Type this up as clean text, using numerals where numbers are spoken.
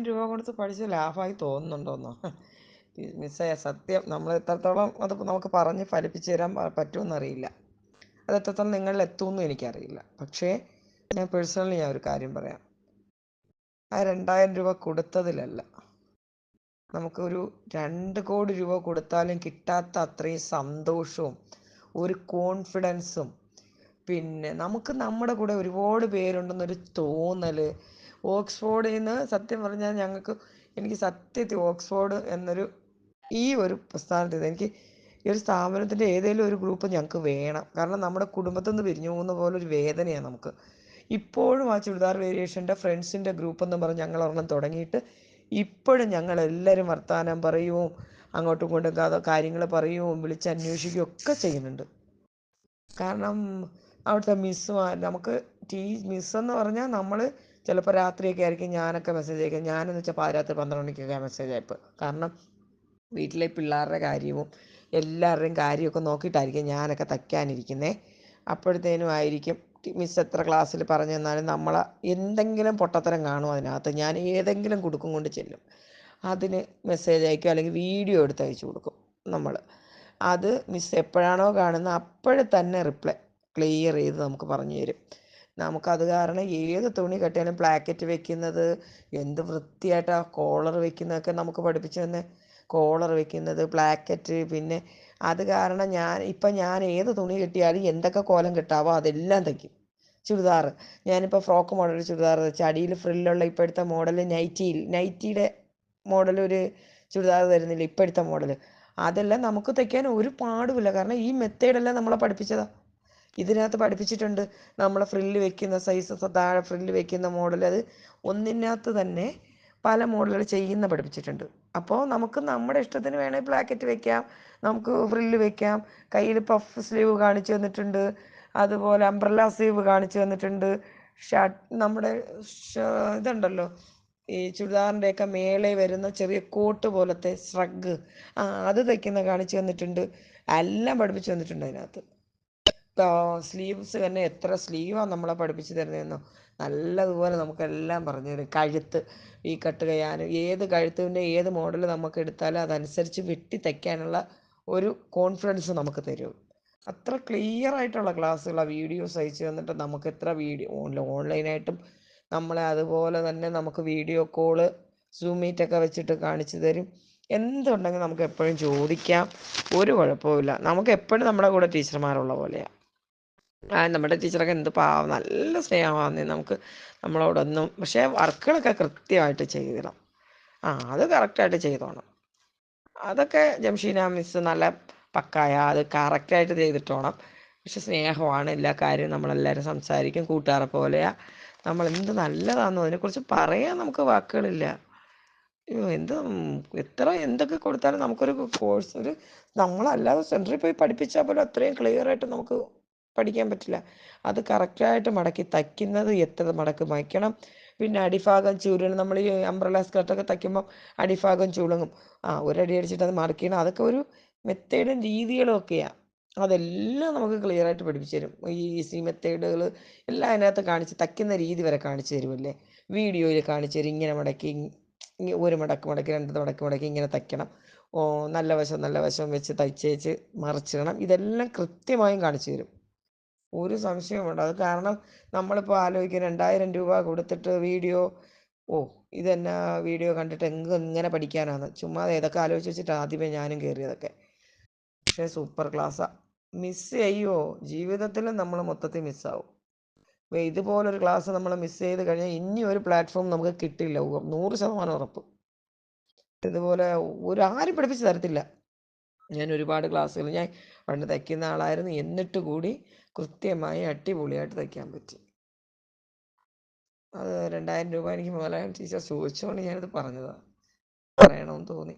രൂപ കൊടുത്ത് പഠിച്ച് ലാഭമായി തോന്നുന്നുണ്ടോന്നോ? മിസ്സേ, സത്യം നമ്മൾ എത്രത്തോളം അത് നമുക്ക് പറഞ്ഞ് ഫലിപ്പിച്ച് തരാൻ പറ്റുമെന്നറിയില്ല. അത് എത്രത്തോളം നിങ്ങളിൽ എത്തുമെന്നും എനിക്കറിയില്ല. പക്ഷേ ഞാൻ ഒരു കാര്യം പറയാം. ആ 2000 രൂപ കൊടുത്തതിലല്ല, നമുക്കൊരു 2 കോടി രൂപ കൊടുത്താലും കിട്ടാത്ത അത്രയും സന്തോഷവും ഒരു കോൺഫിഡൻസും, പിന്നെ നമുക്ക് നമ്മുടെ കൂടെ ഒരുപാട് പേരുണ്ടെന്നൊരു തോന്നൽ. ഓക്സ്ഫോർഡിൽ നിന്ന് സത്യം പറഞ്ഞാൽ എനിക്ക് സത്യത്തിൽ ഓക്സ്ഫോർഡ് എന്നൊരു ഈ ഒരു പ്രസ്ഥാനത്തിൽ എനിക്ക് ഈ ഒരു സ്ഥാപനത്തിൻ്റെ ഏതെങ്കിലും ഒരു ഗ്രൂപ്പ് ഞങ്ങൾക്ക് വേണം. കാരണം നമ്മുടെ കുടുംബത്തിൽ നിന്ന് പിരിഞ്ഞു പോകുന്ന പോലെ ഒരു വേദനയാണ് നമുക്ക്. ഇപ്പോഴും ആ ചുരിദാർ വേരിയേഷൻ്റെ ഫ്രണ്ട്സിൻ്റെ ഗ്രൂപ്പ് എന്ന് പറഞ്ഞ് ഞങ്ങൾ ഒരെണ്ണം തുടങ്ങിയിട്ട് ഇപ്പോഴും ഞങ്ങളെല്ലാവരും വർത്തമാനം പറയുകയും അങ്ങോട്ടും ഇങ്ങോട്ടും കാര്യങ്ങൾ പറയുകയും വിളിച്ചന്വേഷിക്കുകയും ഒക്കെ ചെയ്യുന്നുണ്ട്. കാരണം അവിടുത്തെ മിസ്സുമാർ നമുക്ക് മിസ്സെന്ന് പറഞ്ഞാൽ നമ്മൾ ചിലപ്പോൾ രാത്രിയൊക്കെ ആയിരിക്കും ഞാനൊക്കെ മെസ്സേജ് അയക്കുക. ഞാനെന്ന് വെച്ചാൽ പാതിരാത്രി 12 മണിക്കൊക്കെ മെസ്സേജ് അയപ്പ്. കാരണം വീട്ടിലെ പിള്ളേരുടെ കാര്യവും എല്ലാവരുടെയും കാര്യമൊക്കെ നോക്കിയിട്ടായിരിക്കും ഞാനൊക്കെ തയ്ക്കാനിരിക്കുന്നത്. അപ്പോഴത്തേനും ആയിരിക്കും മിസ് എത്ര ക്ലാസ്സിൽ പറഞ്ഞു തന്നാലും നമ്മൾ എന്തെങ്കിലും പൊട്ടത്തരം കാണും അതിനകത്ത്. ഞാൻ ഏതെങ്കിലും കുടുക്കും കൊണ്ട് ചെല്ലും. അതിന് മെസ്സേജ് അയക്കും, അല്ലെങ്കിൽ വീഡിയോ എടുത്ത് അയച്ചു കൊടുക്കും നമ്മൾ. അത് മിസ് എപ്പോഴാണോ കാണുന്നത് അപ്പോഴേ തന്നെ റിപ്ലൈ ക്ലിയർ ചെയ്ത് നമുക്ക് പറഞ്ഞു തരും. നമുക്കത് കാരണം ഏത് തുണി കെട്ടിയാലും പ്ലാക്കറ്റ് വെക്കുന്നത് എന്ത് വൃത്തിയായിട്ടാണ് കോളർ വെക്കുന്നതൊക്കെ നമുക്ക് പഠിപ്പിച്ചു തന്നെ. കോളർ വെക്കുന്നത്, പ്ലാക്കറ്റ്, പിന്നെ അത് കാരണം ഞാൻ ഏത് തുണി കിട്ടിയാലും എന്തൊക്കെ കോലം കിട്ടാവോ അതെല്ലാം തയ്ക്കും. ചുരിദാർ ഞാനിപ്പോൾ ഫ്രോക്ക് മോഡൽ ചുരിദാർ വെച്ച് അടിയിൽ ഫ്രില്ലുള്ള ഇപ്പോഴത്തെ മോഡൽ നൈറ്റിയുടെ മോഡൽ ഒരു ചുരിദാർ തരുന്നില്ല ഇപ്പോഴത്തെ മോഡൽ. അതെല്ലാം നമുക്ക് തയ്ക്കാൻ ഒരു പാടുമില്ല. കാരണം ഈ മെത്തേഡെല്ലാം നമ്മളെ പഠിപ്പിച്ചതാണ്. ഇതിനകത്ത് പഠിപ്പിച്ചിട്ടുണ്ട്. നമ്മളെ ഫ്രില്ല് വെക്കുന്ന സൈസ്, താഴെ ഫ്രില്ല് വെക്കുന്ന മോഡൽ, അത് ഒന്നിനകത്ത് തന്നെ പല മോഡലുകൾ ചെയ്യുന്ന പഠിപ്പിച്ചിട്ടുണ്ട്. അപ്പോൾ നമുക്ക് നമ്മുടെ ഇഷ്ടത്തിന് വേണമെങ്കിൽ ബ്ലാക്കറ്റ് വെക്കാം, നമുക്ക് ഫ്രില്ല് വെക്കാം. കയ്യിൽ പഫ് സ്ലീവ് കാണിച്ചു തന്നിട്ടുണ്ട്, അതുപോലെ അംബ്രല്ല സ്ലീവ് കാണിച്ചു തന്നിട്ടുണ്ട്. നമ്മുടെ ഇതുണ്ടല്ലോ ഈ ചുരിദാറിൻ്റെയൊക്കെ മേളെ വരുന്ന ചെറിയ കോട്ട് പോലത്തെ സ്രഗ്, അത് തയ്ക്കുന്ന കാണിച്ചു തന്നിട്ടുണ്ട്. എല്ലാം പഠിപ്പിച്ചു തന്നിട്ടുണ്ട് അതിനകത്ത്. സ്ലീവ്സ് തന്നെ എത്ര സ്ലീവാണ് നമ്മളെ പഠിപ്പിച്ച് തരുന്നതെന്നോ നല്ലതുപോലെ നമുക്കെല്ലാം പറഞ്ഞു തരും. കഴുത്ത് ഈ കട്ട് ചെയ്യാനും ഏത് കഴുത്തിൻ്റെ ഏത് മോഡൽ നമുക്ക് എടുത്താലും അതനുസരിച്ച് വെട്ടി തയ്ക്കാനുള്ള ഒരു കോൺഫിഡൻസ് നമുക്ക് തരും. അത്ര ക്ലിയർ ആയിട്ടുള്ള ക്ലാസ്സുകളാണ്. വീഡിയോസ് അയച്ചു തന്നിട്ട് നമുക്ക് എത്ര ഓൺലൈനായിട്ടും നമ്മളെ അതുപോലെ തന്നെ നമുക്ക് വീഡിയോ കോള് സൂം മീറ്റൊക്കെ വെച്ചിട്ട് കാണിച്ചു തരും. എന്തുണ്ടെങ്കിൽ നമുക്ക് എപ്പോഴും ചോദിക്കാം, ഒരു കുഴപ്പമില്ല. നമുക്ക് എപ്പോഴും നമ്മുടെ കൂടെ ടീച്ചർമാരുള്ള പോലെയാണ്. നമ്മുടെ ടീച്ചറൊക്കെ എന്ത് പാവം, നല്ല സ്നേഹമാണ് നമുക്ക് നമ്മളോടൊന്നും. പക്ഷേ വർക്കുകളൊക്കെ കൃത്യമായിട്ട് ചെയ്തിടണം. അത് കറക്റ്റായിട്ട് ചെയ്തോണം. അതൊക്കെ ജംഷീന മിസ്സ് നല്ല പക്കായ അത് കറക്റ്റായിട്ട് ചെയ്തിട്ടോണം. പക്ഷെ സ്നേഹമാണ് എല്ലാ കാര്യവും. നമ്മളെല്ലാവരും സംസാരിക്കും കൂട്ടുകാരെ പോലെയാണ്. നമ്മളെന്ത് നല്ലതാണെന്നോ അതിനെക്കുറിച്ച് പറയാൻ നമുക്ക് വാക്കുകളില്ല. എന്തൊക്കെ കൊടുത്താലും നമുക്കൊരു കോഴ്സ് നമ്മളല്ലാതെ സെൻറ്ററിൽ പോയി പഠിപ്പിച്ചാൽ പോലും അത്രയും ക്ലിയറായിട്ട് നമുക്ക് പഠിക്കാൻ പറ്റില്ല. അത് കറക്റ്റായിട്ട് മടക്കി തയ്ക്കുന്നത് എത്ര മടക്ക് വയ്ക്കണം, പിന്നെ അടിഭാഗം ചുരുങ്ങും. നമ്മൾ ഈ അംബ്രല സ്കർട്ടൊക്കെ തയ്ക്കുമ്പം അടിഭാഗം ചുളുങ്ങും. ഒരടി അടിച്ചിട്ട് അത് മടക്കിയിടണം. അതൊക്കെ ഒരു മെത്തേഡും രീതികളും ഒക്കെയാണ്. അതെല്ലാം നമുക്ക് ക്ലിയറായിട്ട് പഠിപ്പിച്ചു തരും. ഈ ഈസി മെത്തേഡുകൾ എല്ലാം അതിനകത്ത് കാണിച്ച് തയ്ക്കുന്ന രീതി വരെ കാണിച്ചു തരുമല്ലേ. വീഡിയോയിൽ കാണിച്ചു തരും. ഇങ്ങനെ മടക്കി ഒരു മടക്ക് മടക്കി 2 മടക്ക് മടക്കി ഇങ്ങനെ തയ്ക്കണം. നല്ല വശം വെച്ച് തയ്ച്ചേച്ച് മറിച്ചിടണം. ഇതെല്ലാം കൃത്യമായും കാണിച്ചു തരും. ഒരു സംശയവും വേണ്ട. അത് കാരണം നമ്മളിപ്പോൾ ആലോചിക്കും 2000 രൂപ കൊടുത്തിട്ട് ഇതെന്നാ വീഡിയോ കണ്ടിട്ട് എങ്ങനെ പഠിക്കാനാണ്. ചുമ്മാ ഏതൊക്കെ ആലോചിച്ച് വെച്ചിട്ട് ആദ്യമേ ഞാനും കയറിയതൊക്കെ. പക്ഷേ സൂപ്പർ ക്ലാസ്സാണ്. മിസ് ചെയ്യുമോ? ജീവിതത്തിൽ നമ്മൾ മൊത്തത്തിൽ മിസ്സാവും. ഇതുപോലൊരു ക്ലാസ് നമ്മൾ മിസ് ചെയ്ത് കഴിഞ്ഞാൽ ഇനി ഒരു പ്ലാറ്റ്ഫോം നമുക്ക് കിട്ടില്ല. 100% ഉറപ്പ്. ഇതുപോലെ ആരും പഠിപ്പിച്ച് തരത്തില്ല. ഞാൻ ഒരുപാട് ക്ലാസ്സുകൾ പണ്ട് തയ്ക്കുന്ന ആളായിരുന്നു. എന്നിട്ട് കൂടി കൃത്യമായി അടിപൊളിയായിട്ട് തയ്ക്കാൻ പറ്റി. അത് 2000 രൂപ എനിക്ക് മുതലായ ടീച്ചർ ചോദിച്ചുകൊണ്ട് ഞാനത് പറയണമെന്ന് തോന്നി.